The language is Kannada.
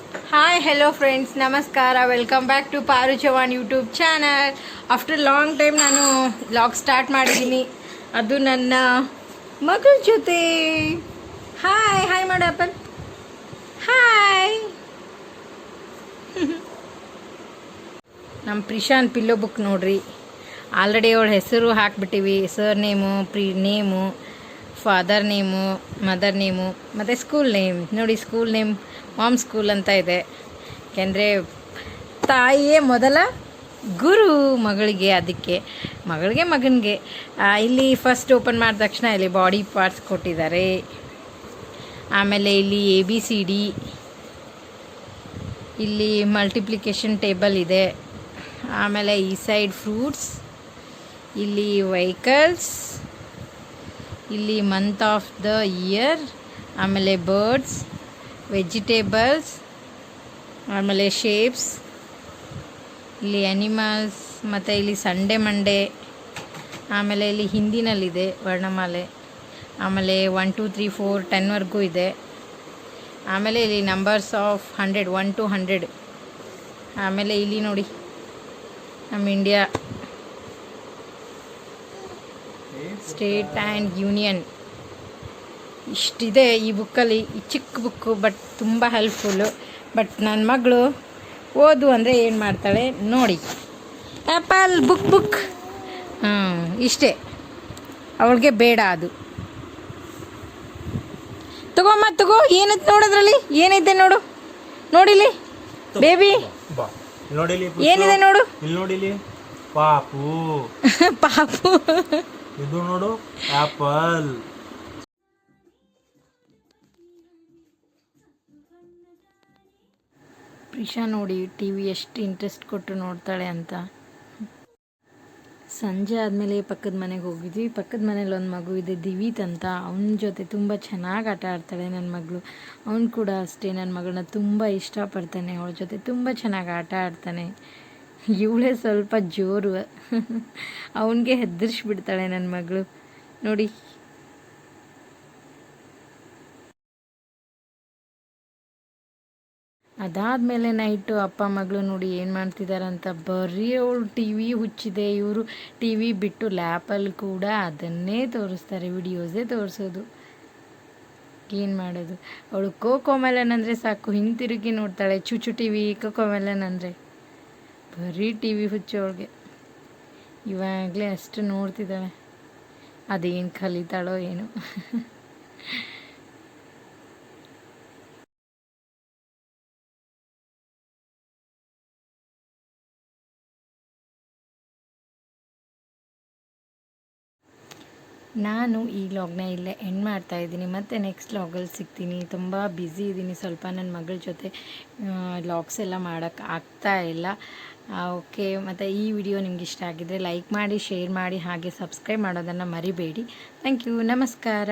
ಹಾಯ್ ಹೆಲೋ ಫ್ರೆಂಡ್ಸ್, ನಮಸ್ಕಾರ. ವೆಲ್ಕಮ್ ಬ್ಯಾಕ್ ಟು ಪಾರು Chavan YouTube channel. After long time ನಾನು ವ್ಲಾಗ್ ಸ್ಟಾರ್ಟ್ ಮಾಡಿದ್ದೀನಿ, ಅದು ನನ್ನ ಮಗಳ ಜೊತೆ. ಹಾಯ್ ಹಾಯ್ ಮಾಡು ಅಪ್ಪನ್. ಹಾಯ್. ನಮ್ಮ ಪ್ರಿಶಾನ್ ಪಿಲ್ಲೋ ಬುಕ್ ನೋಡ್ರಿ, ಆಲ್ರೆಡಿ ಅವಳ ಹೆಸರು ಹಾಕ್ಬಿಟ್ಟಿವಿ. Surname, name, father name, mother name ಮತ್ತು ಸ್ಕೂಲ್ ನೇಮ್ ನೋಡಿ. ಸ್ಕೂಲ್ ನೇಮ್ ಮಾಮ್ ಸ್ಕೂಲ್ ಅಂತ ಇದೆ, ಯಾಕೆಂದರೆ ತಾಯಿಯೇ ಮೊದಲ ಗುರು ಮಗಳಿಗೆ, ಅದಕ್ಕೆ ಮಗಳಿಗೆ ಮಗನಿಗೆ. ಇಲ್ಲಿ ಫಸ್ಟ್ ಓಪನ್ ಮಾಡಿದ ತಕ್ಷಣ ಇಲ್ಲಿ ಬಾಡಿ ಪಾರ್ಟ್ಸ್ ಕೊಟ್ಟಿದ್ದಾರೆ. ಆಮೇಲೆ ಇಲ್ಲಿ ABCD, ಇಲ್ಲಿ ಮಲ್ಟಿಪ್ಲಿಕೇಶನ್ ಟೇಬಲ್ ಇದೆ. ಆಮೇಲೆ ಈ ಸೈಡ್ ಫ್ರೂಟ್ಸ್, ಇಲ್ಲಿ ವೆಹಿಕಲ್ಸ್, ಇಲ್ಲಿ ಮಂತ್ ಆಫ್ ದ ಇಯರ್, ಆಮೇಲೆ ಬರ್ಡ್ಸ್, ವೆಜಿಟೇಬಲ್ಸ್, ಆಮೇಲೆ ಶೇಪ್ಸ್, ಇಲ್ಲಿ ಅನಿಮಲ್ಸ್, ಮತ್ತು ಇಲ್ಲಿ ಸಂಡೇ ಮಂಡೇ, ಆಮೇಲೆ ಇಲ್ಲಿ ಹಿಂದಿನಲ್ಲಿದೆ ವರ್ಣಮಾಲೆ, ಆಮೇಲೆ 1 2 3 4 10ವರೆಗೂ ಇದೆ. ಆಮೇಲೆ ಇಲ್ಲಿ ನಂಬರ್ಸ್ ಆಫ್ 100, 1 to 100. ಆಮೇಲೆ ಇಲ್ಲಿ ನೋಡಿ ನಮ್ಮ ಇಂಡಿಯಾ ಸ್ಟೇಟ್ ಆ್ಯಂಡ್ ಯೂನಿಯನ್. ಇಷ್ಟಿದೆ ಈ ಬುಕ್ಕಲ್ಲಿ, ಈ ಚಿಕ್ಕ ಬುಕ್ಕು, ಬಟ್ ತುಂಬ ಹೆಲ್ಪ್ಫುಲ್ಲು. ಬಟ್ ನನ್ನ ಮಗಳು ಓದು ಅಂದರೆ ಏನು ಮಾಡ್ತಾಳೆ ನೋಡಿ, ಆ್ಯಪಲ್ ಬುಕ್ ಇಷ್ಟೇ. ಅವಳಿಗೆ ಬೇಡ ಅದು. ತಗೋಮ್ಮ ತಗೋ, ಏನೈತೆ ನೋಡೋದ್ರಲ್ಲಿ, ಏನೈತೆ ನೋಡು, ನೋಡಿಲಿ ಬೇಬಿ, ಏನಿದೆ ನೋಡು, ನೋಡಿಲಿ ಪಾಪು. ಪಾಪು ಇದು ನೋಡು ಆಪಲ್. ಪ್ರಿಶಾ ನೋಡಿ TV ಎಷ್ಟು ಇಂಟ್ರೆಸ್ಟ್ ಕೊಟ್ಟು ನೋಡ್ತಾಳೆ ಅಂತ. ಸಂಜೆ ಆದಮೇಲೆ ಪಕ್ಕದ ಮನೆಗೆ ಹೋಗಿದ್ವಿ. ಪಕ್ಕದ ಮನೇಲಿ ಒಂದು ಮಗು ಇದೆ, ದಿವೀತ್ ಅಂತ. ಅವನ ಜೊತೆ ತುಂಬ ಚೆನ್ನಾಗಿ ಆಟ ಆಡ್ತಾಳೆ ನನ್ನ ಮಗಳು. ಅವನು ಕೂಡ ಅಷ್ಟೇ ನನ್ನ ಮಗಳನ್ನ ತುಂಬ ಇಷ್ಟಪಡ್ತಾನೆ, ಅವಳ ಜೊತೆ ತುಂಬ ಚೆನ್ನಾಗಿ ಆಟ ಆಡ್ತಾನೆ. ಇವಳೇ ಸ್ವಲ್ಪ ಜೋರು, ಅವನಿಗೆ ಹೆದರಿಸ್ಬಿಡ್ತಾಳೆ ನನ್ನ ಮಗಳು ನೋಡಿ. ಅದಾದಮೇಲೆ ನೈಟು ಅಪ್ಪ ಮಗಳು ನೋಡಿ ಏನು ಮಾಡ್ತಿದ್ದಾರಂತ, ಬರೀ ಅವಳು TV ಹುಚ್ಚಿದೆ. ಇವರು TV ಬಿಟ್ಟು ಲ್ಯಾಪಲ್ಲಿ ಕೂಡ ಅದನ್ನೇ ತೋರಿಸ್ತಾರೆ, ವಿಡಿಯೋಸೇ ತೋರಿಸೋದು. ಏನು ಮಾಡೋದು, ಅವಳು ಕೋಕೋಮೆಲನ್ ಅಂದರೆ ಸಾಕು ಹಿಂತಿರುಗಿ ನೋಡ್ತಾಳೆ. ಚುಚು TV, ಕೋಕೋಮೆಲನ್ ಅಂದರೆ ಬರೀ TV ಹುಚ್ಚು ಅವಳಿಗೆ. ಇವಾಗಲೇ ಅಷ್ಟು ನೋಡ್ತಿದ್ದಾಳೆ, ಅದೇನು ಕಲಿತಾಳೋ ಏನು. ನಾನು ಈ ವ್ಲಾಗ್ನ ಇಲ್ಲೇ ಎಂಡ್ ಮಾಡ್ತಾಯಿದ್ದೀನಿ. ಮತ್ತು ನೆಕ್ಸ್ಟ್ ವ್ಲಾಗಲ್ಲಿ ಸಿಗ್ತೀನಿ. ತುಂಬ ಬ್ಯುಸಿ ಇದ್ದೀನಿ ಸ್ವಲ್ಪ, ನನ್ನ ಮಗಳ ಜೊತೆ ವ್ಲಾಗ್ಸ್ ಎಲ್ಲ ಮಾಡೋಕ್ಕೆ ಆಗ್ತಾ ಇಲ್ಲ. ಓಕೆ, ಮತ್ತು ಈ ವಿಡಿಯೋ ನಿಮ್ಗೆ ಇಷ್ಟ ಆಗಿದ್ದರೆ ಲೈಕ್ ಮಾಡಿ, ಶೇರ್ ಮಾಡಿ, ಹಾಗೆ ಸಬ್ಸ್ಕ್ರೈಬ್ ಮಾಡೋದನ್ನು ಮರಿಬೇಡಿ. ಥ್ಯಾಂಕ್ ಯು, ನಮಸ್ಕಾರ.